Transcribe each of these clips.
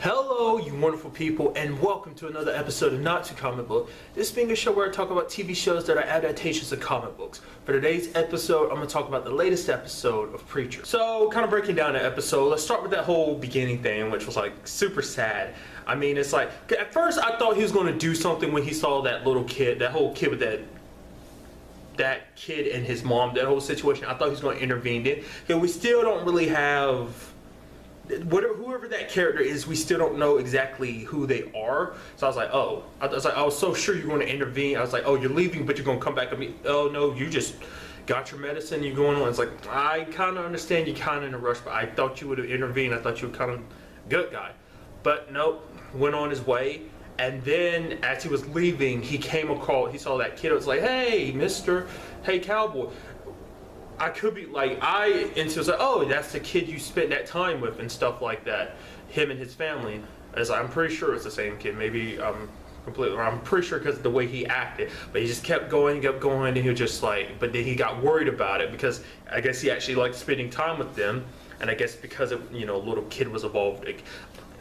Hello, you wonderful people, and welcome to another episode of Not Too Comic Book. This being a show where I talk about TV shows that are adaptations of comic books. For today's episode, I'm going to talk about the latest episode of Preacher. So, kind of breaking down the episode, let's start with that whole beginning thing, which was like super sad. I mean, it's like, at first I thought he was going to do something when he saw that little kid, that whole kid with that kid and his mom, that whole situation. I thought he was going to intervene then. Because we still don't really have... whoever that character is, we still don't know exactly who they are. So I was like, oh, I was so sure you're going to intervene. I was like, oh, you're leaving, but you're going to come back and me. Oh no, you just got your medicine, you're going on. It's like, I kind of understand you're kind of in a rush, but I thought you would have intervened. I thought you were kind of good guy, but nope, went on his way. And then as he was leaving, he came across, he saw that kid. It was like, hey, mister, hey, cowboy. I could be like, and she was like, oh, that's the kid you spent that time with and stuff like that, him and his family. As I'm pretty sure it's the same kid. Maybe I'm completely wrong. I'm pretty sure because of the way he acted. But he just kept going, and he was just like, but then he got worried about it because I guess he actually liked spending time with them. And I guess because of, a little kid was involved.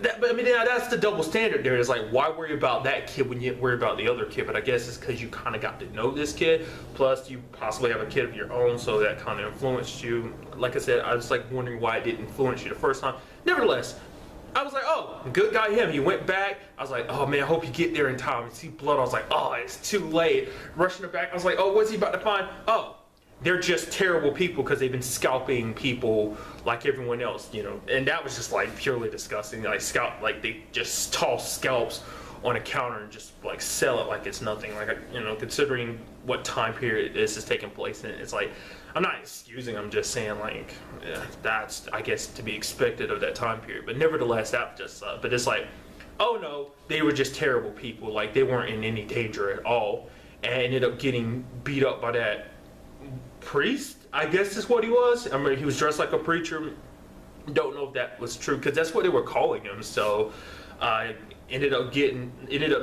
But I mean, yeah, that's the double standard there. It's like, why worry about that kid when you worry about the other kid? But I guess it's because you kind of got to know this kid. Plus, you possibly have a kid of your own, so that kind of influenced you. Like I said, I was like wondering why it didn't influence you the first time. Nevertheless, I was like, oh, good guy him. He went back. I was like, oh man, I hope you get there in time. And see blood. I was like, oh, it's too late. Rushing it back. I was like, oh, what's he about to find? Oh, they're just terrible people because they've been scalping people like everyone else, and that was just like purely disgusting. Like they just toss scalps on a counter and just like sell it like it's nothing. Like, considering what time period this is taking place in, it's like, I'm not excusing, I'm just saying like, yeah, that's, I guess, to be expected of that time period. But nevertheless, that just, but it's like, oh no, they were just terrible people. Like they weren't in any danger at all, and ended up getting beat up by that priest, I guess is what he was. I mean, he was dressed like a preacher. Don't know if that was true because that's what they were calling him. So ended up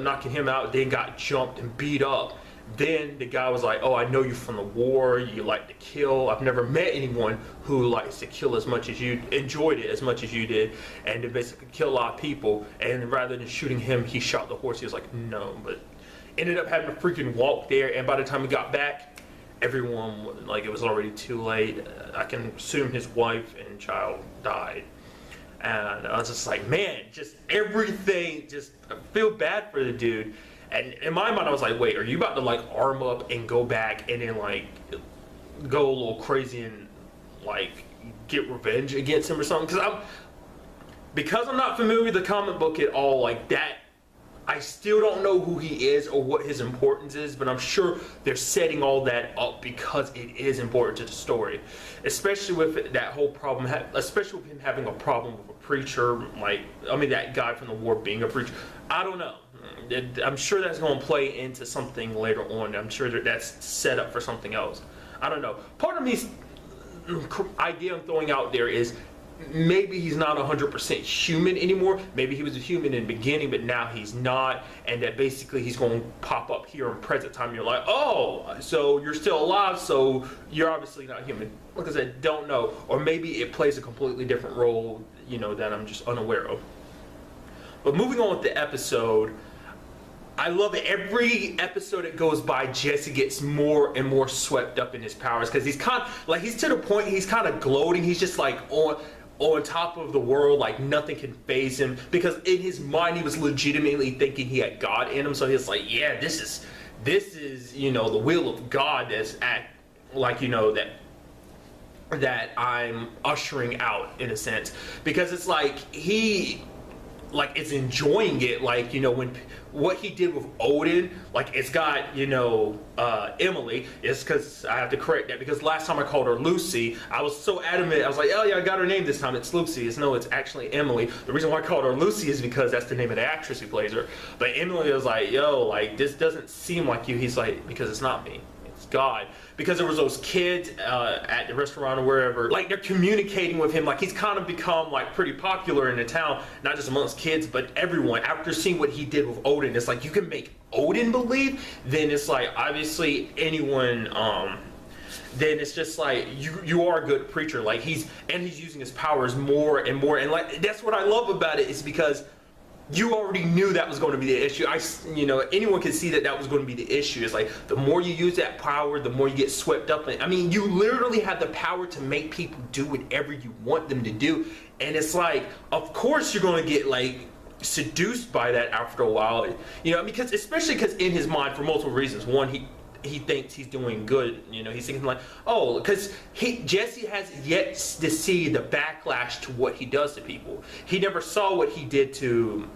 knocking him out, then got jumped and beat up. Then the guy was like, oh, I know you from the war, you like to kill. I've never met anyone who likes to kill as much as you, enjoyed it as much as you did, and to basically kill a lot of people. And rather than shooting him, he shot the horse. He was like, no, but ended up having to freaking walk there. And by the time he got back, everyone, like, it was already too late. I can assume his wife and child died. And I was just like, man, just everything, just I feel bad for the dude. And in my mind, I was like, wait, are you about to like arm up and go back and then like go a little crazy and like get revenge against him or something? Because I'm not familiar with the comic book at all, like that. I still don't know who he is or what his importance is, but I'm sure they're setting all that up because it is important to the story. Especially with that whole problem, especially with him having a problem with a preacher, like, I mean, that guy from the war being a preacher. I don't know. I'm sure that's going to play into something later on. I'm sure that's set up for something else. I don't know. Part of me's idea I'm throwing out there is, maybe he's not 100% human anymore. Maybe he was a human in the beginning, but now he's not, and that basically he's going to pop up here in present time. You're like, oh, so you're still alive, so you're obviously not human. Like I said, don't know. Or maybe it plays a completely different role, that I'm just unaware of. But moving on with the episode, I love it. Every episode that goes by, Jesse gets more and more swept up in his powers because he's kind of like, he's to the point, he's kind of gloating. He's just like on top of the world, like nothing can faze him, because in his mind he was legitimately thinking he had God in him. So he's like, yeah, this is the will of God that's at, like, that I'm ushering out, in a sense, because it's like he is enjoying it, like, when what he did with Odin, like, it's got, Emily. It's because I have to correct that, because last time I called her Lucy, I was so adamant. I was like, oh yeah, I got her name this time, it's Lucy. It's actually Emily. The reason why I called her Lucy is because that's the name of the actress who plays her. But Emily was like, yo, like, this doesn't seem like you. He's like, because it's not me, it's God. Because there was those kids at the restaurant or wherever, like, they're communicating with him, like he's kind of become like pretty popular in the town, not just amongst kids but everyone. After seeing what he did with Odin, it's like, you can make Odin believe, then it's like, obviously anyone, then it's just like, you are a good preacher. Like, he's using his powers more and more, and like, that's what I love about it, is because you already knew that was going to be the issue. Anyone could see that that was going to be the issue. It's like, the more you use that power, the more you get swept up in it. I mean, you literally have the power to make people do whatever you want them to do. And it's like, of course you're going to get like seduced by that after a while. Because especially because in his mind, for multiple reasons. One, he thinks he's doing good. He's thinking like, oh, because Jesse has yet to see the backlash to what he does to people. He never saw what he did to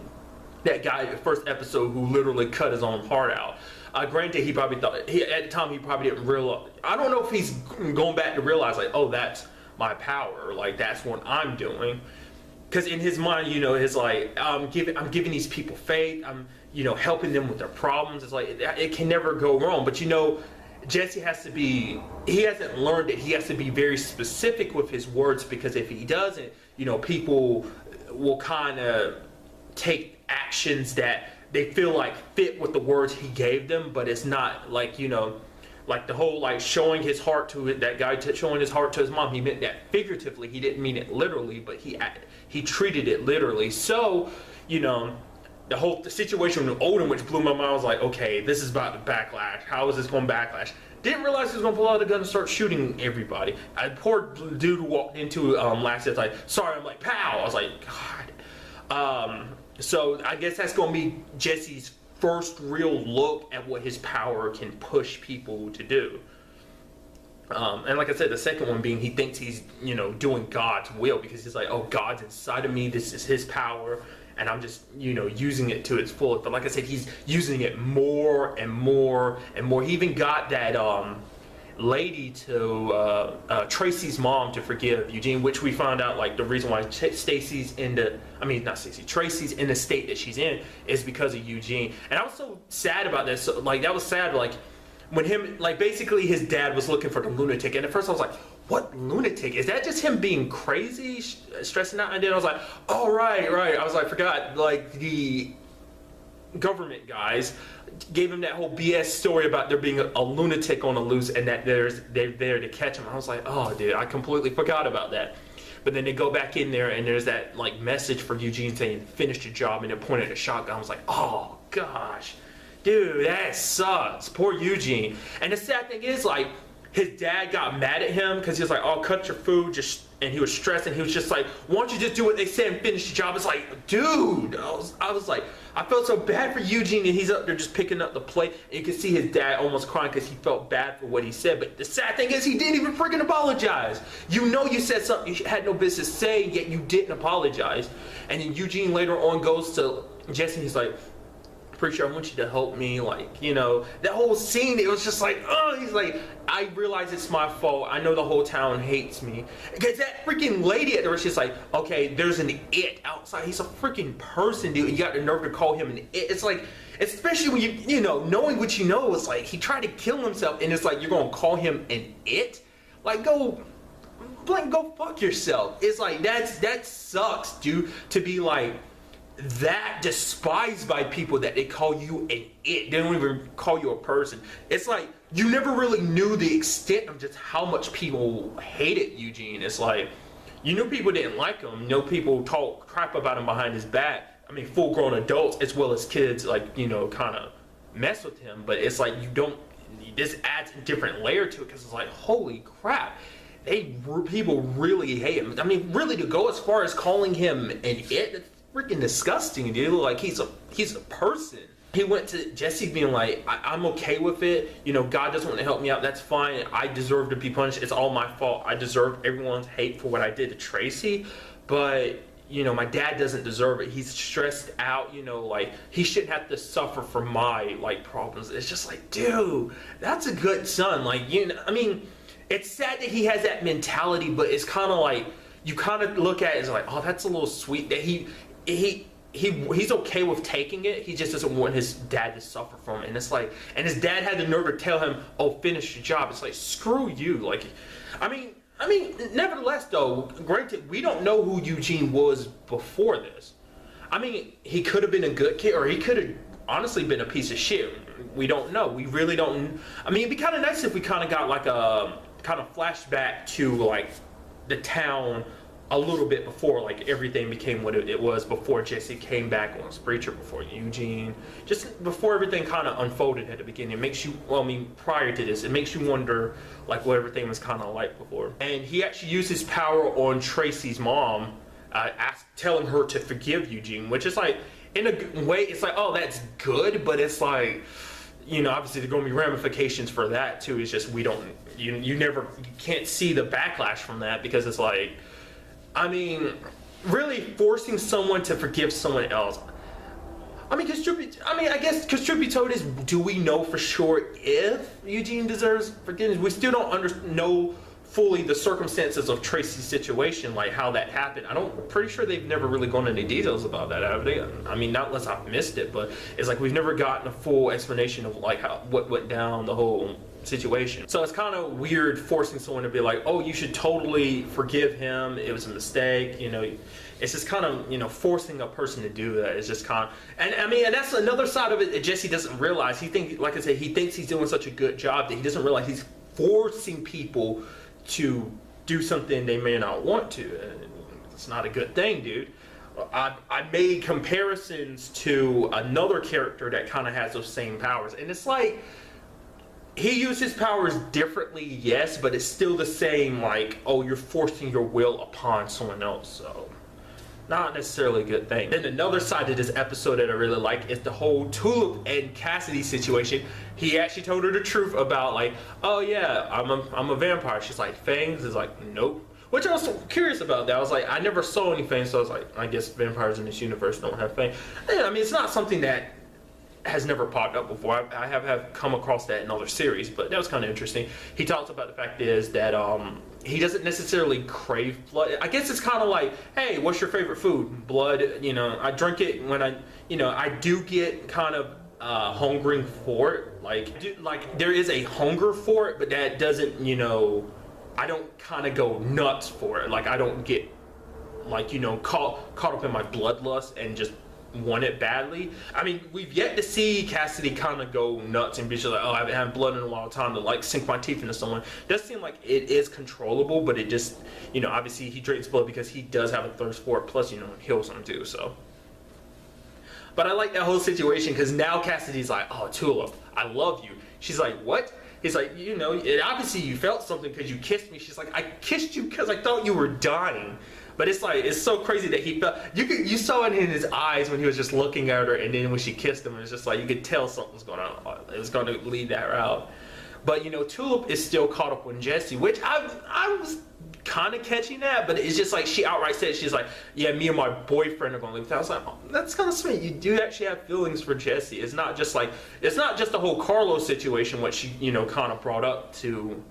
that guy in the first episode who literally cut his own heart out. Granted, he probably thought, at the time, he probably didn't realize. I don't know if he's going back to realize like, oh, that's my power. Like, that's what I'm doing. Because in his mind, it's like, I'm giving these people faith. I'm, helping them with their problems. It's like, it can never go wrong. But Jesse he hasn't learned it. He has to be very specific with his words, because if he doesn't, people will kind of take actions that they feel like fit with the words he gave them, but it's not like, like the whole like showing his heart to that guy, showing his heart to his mom. He meant that figuratively. He didn't mean it literally, but he treated it literally. So, the situation with Odin, which blew my mind, I was like, okay, this is about to backlash. How is this going to backlash? Didn't realize he was going to pull out a gun and start shooting everybody. Poor dude who walked into last year, like, sorry, I'm like, pow. I was like, God. So I guess that's going to be Jesse's first real look at what his power can push people to do. And like I said, the second one being he thinks he's, doing God's will, because he's like, oh, God's inside of me. This is his power. And I'm just, using it to its fullest. But like I said, he's using it more and more and more. He even got that lady to Tracy's mom to forgive Eugene, which we found out like the reason why Tracy's in the state that she's in is because of Eugene. And I was so sad about this. So, like, that was sad. Like, when him, like, basically his dad was looking for the lunatic, and at first I was like, what lunatic? Is that just him being crazy, stressing out? And then I was like, oh, right. I was like, forgot, like, the government guys gave him that whole BS story about there being a lunatic on the loose, and that they're there to catch him. I was like, oh, dude, I completely forgot about that. But then they go back in there, and there's that, like, message for Eugene saying, finish the job, and they're pointing at a shotgun. I was like, oh, gosh. Dude, that sucks. Poor Eugene. And the sad thing is, like, his dad got mad at him because he was like, oh, cut your food, and he was stressing. He was just like, why don't you just do what they said and finish the job? It's like, dude, I was like, I felt so bad for Eugene, and he's up there just picking up the plate, and you can see his dad almost crying because he felt bad for what he said. But the sad thing is, he didn't even freaking apologize. You said something you had no business saying, yet you didn't apologize. And then Eugene later on goes to Jesse, and he's like, preacher, I want you to help me, like, that whole scene, it was just like, oh, he's like, I realize it's my fault. I know the whole town hates me. Because that freaking lady at the restaurant, she's like, okay, there's an it outside. He's a freaking person, dude. You got the nerve to call him an it. It's like, especially when you knowing what you know, it's like, he tried to kill himself, and it's like, you're going to call him an it? Like, go fuck yourself. It's like, that sucks, dude, to be like, that despised by people that they call you an it. They don't even call you a person. It's like you never really knew the extent of just how much people hated Eugene. It's like you knew people didn't like him. You know, people talk crap about him behind his back. I mean, full-grown adults as well as kids, like, kind of mess with him. But it's like this adds a different layer to it, because it's like, holy crap, people really hate him. I mean, really, to go as far as calling him an it, freaking disgusting, dude. Like, he's a person. He went to Jesse being like, I'm okay with it. God doesn't want to help me out. That's fine. I deserve to be punished. It's all my fault. I deserve everyone's hate for what I did to Tracy. But, my dad doesn't deserve it. He's stressed out, like, he shouldn't have to suffer for my, like, problems. It's just like, dude, that's a good son. Like, I mean, it's sad that he has that mentality, but it's kind of like, you kind of look at it as like, oh, that's a little sweet that he's okay with taking it. He just doesn't want his dad to suffer from it. And it's like, and his dad had the nerve to tell him, oh, finish your job. It's like, screw you. Like, I mean, nevertheless, though, granted, we don't know who Eugene was before this. I mean, he could have been a good kid, or he could have honestly been a piece of shit. We don't know. We really don't. I mean, it'd be kind of nice if we kind of got like a kind of flashback to like the town a little bit before, like everything became what it was before Jesse came back on as preacher, before Eugene, just before everything kind of unfolded at the beginning. It makes you, well, I mean, prior to this, it makes you wonder like what everything was kind of like before. And he actually used his power on Tracy's mom, telling her to forgive Eugene, which is like, in a way, it's like, oh, that's good, but it's like, you know, obviously there's going to be ramifications for that too. It's just you can't see the backlash from that, because it's like, I mean, really forcing someone to forgive someone else. I mean, I guess, because truth be told is, do we know for sure if Eugene deserves forgiveness? We still don't know fully the circumstances of Tracy's situation, like how that happened. Pretty sure they've never really gone into details about that, have they? I mean, not unless I've missed it, but it's like we've never gotten a full explanation of like what went down, the whole situation. So it's kind of weird forcing someone to be like, oh, you should totally forgive him, it was a mistake, you know. It's just kind of, you know, forcing a person to do that. It's just kind of, and I mean, and that's another side of it that Jesse doesn't realize. Like I said, he thinks he's doing such a good job that he doesn't realize he's forcing people to do something they may not want to. And it's not a good thing, dude. I made comparisons to another character that kind of has those same powers, and it's like, he uses powers differently, yes, but it's still the same, like, oh, you're forcing your will upon someone else, so not necessarily a good thing. Then another side to this episode that I really like is the whole Tulip and Cassidy situation. He actually told her the truth about, like, oh yeah, I'm a vampire. She's like, fangs? Is like, nope. Which I was curious about that. I was like, I never saw any fangs, so I was like, I guess vampires in this universe don't have fangs. Yeah, I mean, it's not something that has never popped up before. I have come across that in other series, but that was kind of interesting. He talks about the fact is that he doesn't necessarily crave blood. I guess it's kind of like, hey, what's your favorite food? Blood. You know, I drink it when I do get kind of hungering for it. Like there is a hunger for it, but that doesn't, you know, I don't kind of go nuts for it. Like I don't get, like, you know, caught up in my bloodlust and just want it badly. I mean, we've yet to see Cassidy kind of go nuts and be just like, oh, I haven't had blood in a long time to like sink my teeth into someone. It does seem like it is controllable, but it just, you know, obviously he drinks blood because he does have a thirst for it, plus, you know, it heals him too, so. But I like that whole situation because now Cassidy's like, oh, Tulip, I love you. She's like, what? He's like, you know, obviously you felt something because you kissed me. She's like, I kissed you because I thought you were dying. But it's like, it's so crazy that he felt, you saw it in his eyes when he was just looking at her, and then when she kissed him, it was just like, you could tell something was going on. It was going to lead that route. But, you know, Tulip is still caught up on Jesse, which I was kind of catching that, but it's just like, she outright said, she's like, yeah, me and my boyfriend are going to leave. I was like, oh, that's kind of sweet. You do actually have feelings for Jesse. It's not just like, it's not just the whole Carlos situation, what she, you know, kind of brought up to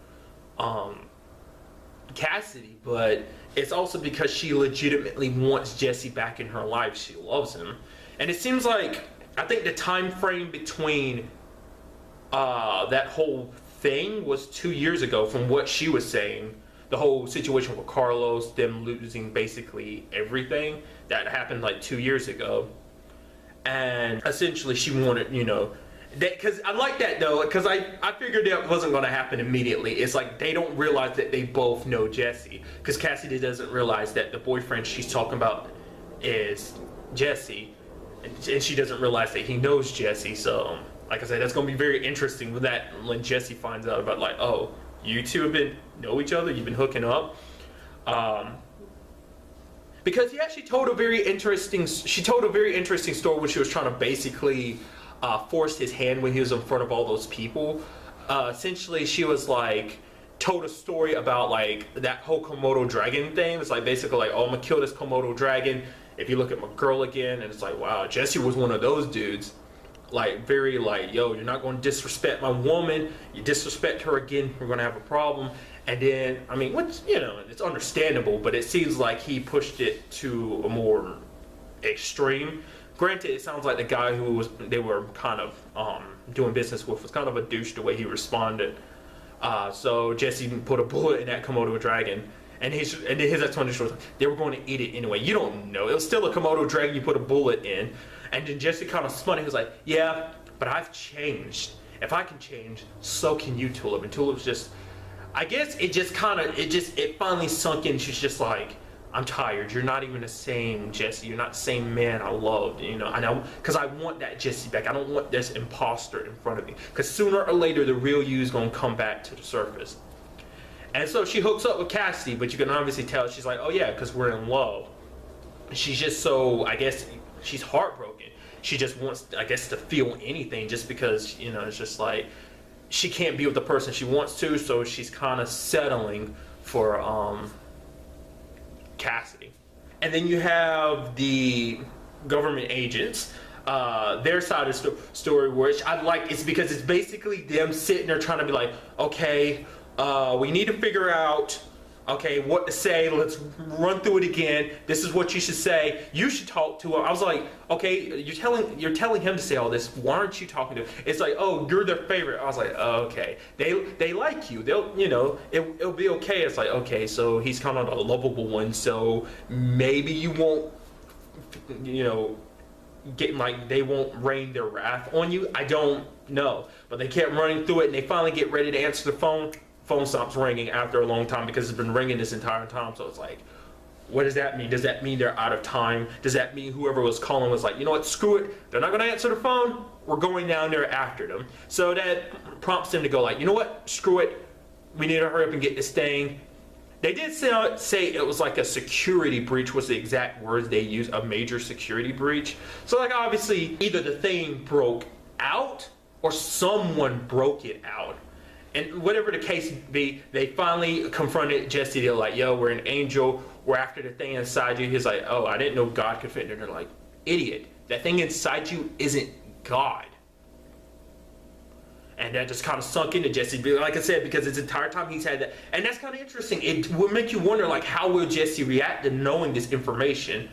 Cassidy, but it's also because she legitimately wants Jesse back in her life. She loves him. And it seems like, I think the time frame between that whole thing was 2 years ago from what she was saying. The whole situation with Carlos, them losing basically everything, that happened like 2 years ago. And essentially she wanted, you know, because I like that though, because I figured that wasn't going to happen immediately. It's like they don't realize that they both know Jesse, because Cassidy doesn't realize that the boyfriend she's talking about is Jesse, and she doesn't realize that he knows Jesse. So like I said, that's going to be very interesting with that when Jesse finds out about, like, oh, you two have know each other, you've been hooking up. Because he actually told a very interesting story when she was trying to basically forced his hand when he was in front of all those people. Essentially, she was like, told a story about like that whole Komodo dragon thing. It's like basically like, oh, I'm gonna kill this Komodo dragon if you look at my girl again. And it's like, wow, Jesse was one of those dudes. Like very like, yo, you're not gonna disrespect my woman. You disrespect her again, we're gonna have a problem. And then, I mean, which, you know, it's understandable, but it seems like he pushed it to a more extreme. Granted, it sounds like the guy who they were kind of doing business with was kind of a douche the way he responded. So Jesse put a bullet in that Komodo dragon, and his explanation was they were going to eat it anyway. You don't know. It was still a Komodo dragon you put a bullet in. And then Jesse kind of spun it. He was like, yeah, but I've changed. If I can change, so can you, Tulip. And Tulip's just, I guess it finally sunk in. She's just like, I'm tired. You're not even the same Jesse. You're not the same man I loved, you know. I know, because I want that Jesse back. I don't want this imposter in front of me. Because sooner or later, the real you is going to come back to the surface. And so she hooks up with Cassidy, but you can obviously tell she's like, oh yeah, because we're in love. She's just so, I guess, she's heartbroken. She just wants, I guess, to feel anything just because, you know, it's just like, she can't be with the person she wants to, so she's kind of settling for, Cassidy. And then you have the government agents, their side of the story, which I like. It's because it's basically them sitting there trying to be like, okay, we need to figure out, okay, what to say. Let's run through it again. This is what you should say. You should talk to him. I was like, okay, you're telling him to say all this. Why aren't you talking to him? It's like, oh, you're their favorite. I was like, oh, okay, they like you. They'll, you know, it'll be okay. It's like, okay, so he's kind of a lovable one. So maybe you won't, you know, get like they won't rain their wrath on you. I don't know, but they kept running through it, and they finally get ready to answer the phone. Phone stops ringing after a long time because it's been ringing this entire time. So it's like, what does that mean? Does that mean they're out of time? Does that mean whoever was calling was like, you know what, screw it, they're not going to answer the phone, we're going down there after them? So that prompts them to go like, you know what, screw it, we need to hurry up and get this thing. They did say it was like a security breach was the exact words they used, a major security breach. So like obviously either the thing broke out or someone broke it out. And whatever the case be, they finally confronted Jesse. They're like, yo, we're an angel. We're after the thing inside you. He's like, oh, I didn't know God could fit in there. They're like, idiot. That thing inside you isn't God. And that just kind of sunk into Jesse. Like I said, because his entire time he's had that. And that's kind of interesting. It will make you wonder, like, how will Jesse react to knowing this information?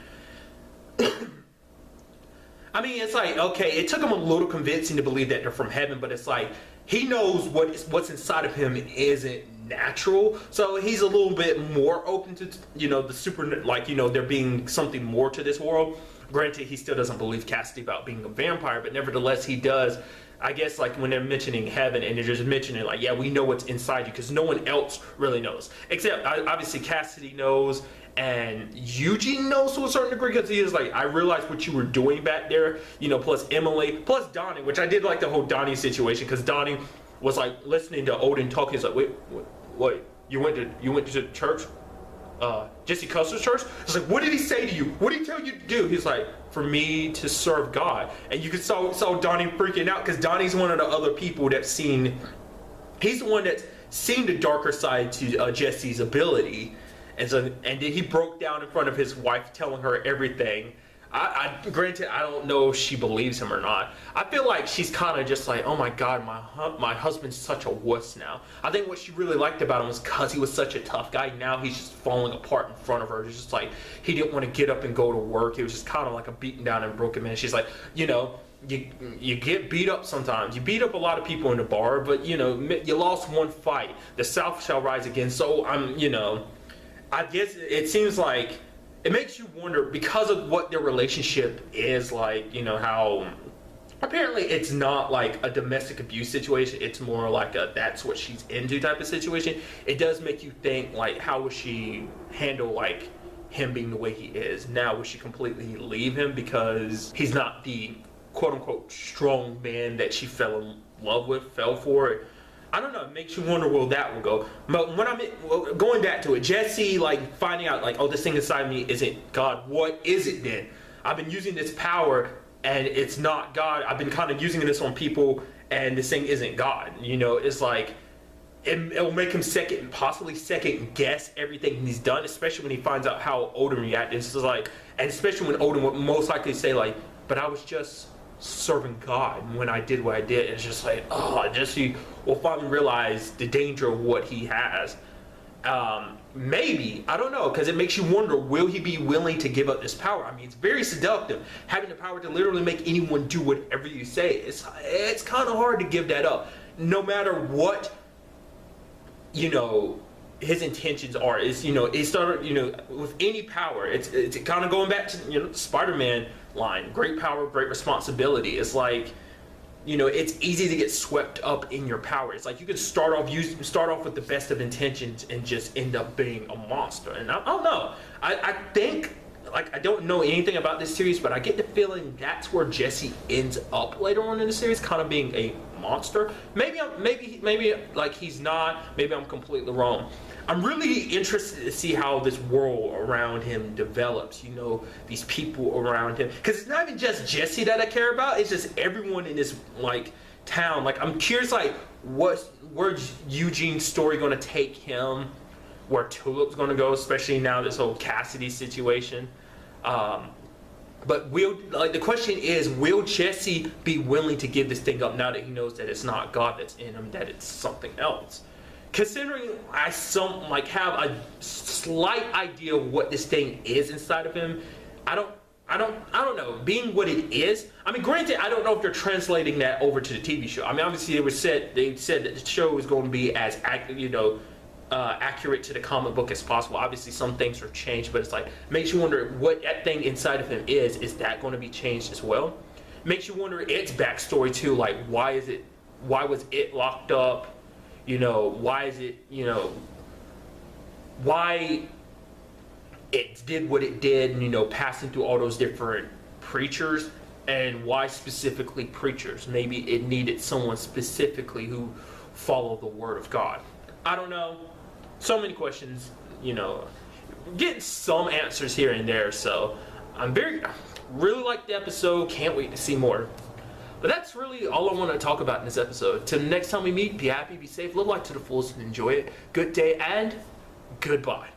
I mean, it's like, okay, it took him a little convincing to believe that they're from heaven, but it's like, he knows what's inside of him isn't natural, so he's a little bit more open to, you know, the super, like, you know, there being something more to this world. Granted, he still doesn't believe Cassidy about being a vampire, but nevertheless, he does. I guess, like, when they're mentioning heaven and they're just mentioning, like, yeah, we know what's inside you, because no one else really knows. Except, obviously, Cassidy knows, and Eugene knows to a certain degree, because he is like, I realized what you were doing back there, you know, plus Emily, plus Donnie, which I did like the whole Donnie situation, because Donnie was, like, listening to Odin talk. He's like, wait, you went to church? Jesse Custer's church? It's like, what did he say to you? What did he tell you to do? He's like, for me to serve God. And you could saw Donnie freaking out, because Donnie's one of the other people that's seen, he's the one that's seen the darker side to Jesse's ability. And so, and then he broke down in front of his wife, telling her everything. Granted, I don't know if she believes him or not. I feel like she's kind of just like, oh my God, my husband's such a wuss now. I think what she really liked about him was because he was such a tough guy. Now he's just falling apart in front of her. It's just like, he didn't want to get up and go to work. He was just kind of like a beaten down and broken man. She's like, you know, you get beat up sometimes. You beat up a lot of people in the bar, but you know, you lost one fight. The South shall rise again. So I'm, you know, I guess it seems like it makes you wonder, because of what their relationship is like, you know, how apparently it's not like a domestic abuse situation, it's more like a that's what she's into type of situation. It does make you think, like, how would she handle, like, him being the way he is now? Would she completely leave him because he's not the quote-unquote strong man that she fell in love with, fell for? I don't know, it makes you wonder where that will go. But when going back to it, Jesse, like, finding out, like, oh, this thing inside me isn't God. What is it then? I've been using this power and it's not God. I've been kind of using this on people and this thing isn't God. You know, it's like, it'll make him possibly second guess everything he's done, especially when he finds out how Odin reacted. It's like, and especially when Odin would most likely say, like, but I was just serving God when I did what I did. It's just like, oh, Jesse will finally realize the danger of what he has. Maybe, I don't know, because it makes you wonder, will he be willing to give up this power? I mean, it's very seductive, having the power to literally make anyone do whatever you say. It's kind of hard to give that up, no matter what, you know, his intentions are. Is, you know, it started, you know, with any power, it's kind of going back to, you know, the Spider-Man line, great power, great responsibility. It's like, you know, it's easy to get swept up in your power. It's like you can start off with the best of intentions and just end up being a monster. And I don't know. I think, like, I don't know anything about this series, but I get the feeling that's where Jesse ends up later on in the series, kind of being a monster. Maybe like he's not. Maybe I'm completely wrong. I'm really interested to see how this world around him develops, you know, these people around him. Because it's not even just Jesse that I care about, it's just everyone in this, like, town. Like, I'm curious, like, where's Eugene's story going to take him, where Tulip's going to go, especially now this whole Cassidy situation. But the question is, will Jesse be willing to give this thing up now that he knows that it's not God that's in him, that it's something else? Considering I have a slight idea of what this thing is inside of him, I don't know. Being what it is, I mean, granted, I don't know if they're translating that over to the TV show. I mean, obviously they said that the show is going to be as accurate to the comic book as possible. Obviously, some things are changed, but it's like makes you wonder what that thing inside of him is. Is that going to be changed as well? Makes you wonder its backstory too. Like, why was it locked up? You know, why is it, you know, why it did what it did, and, you know, passing through all those different preachers, and why specifically preachers? Maybe it needed someone specifically who followed the word of God. I don't know. So many questions, you know, getting some answers here and there. So I really like the episode. Can't wait to see more. But that's really all I want to talk about in this episode. Till the next time we meet, be happy, be safe, live life to the fullest, and enjoy it. Good day and goodbye.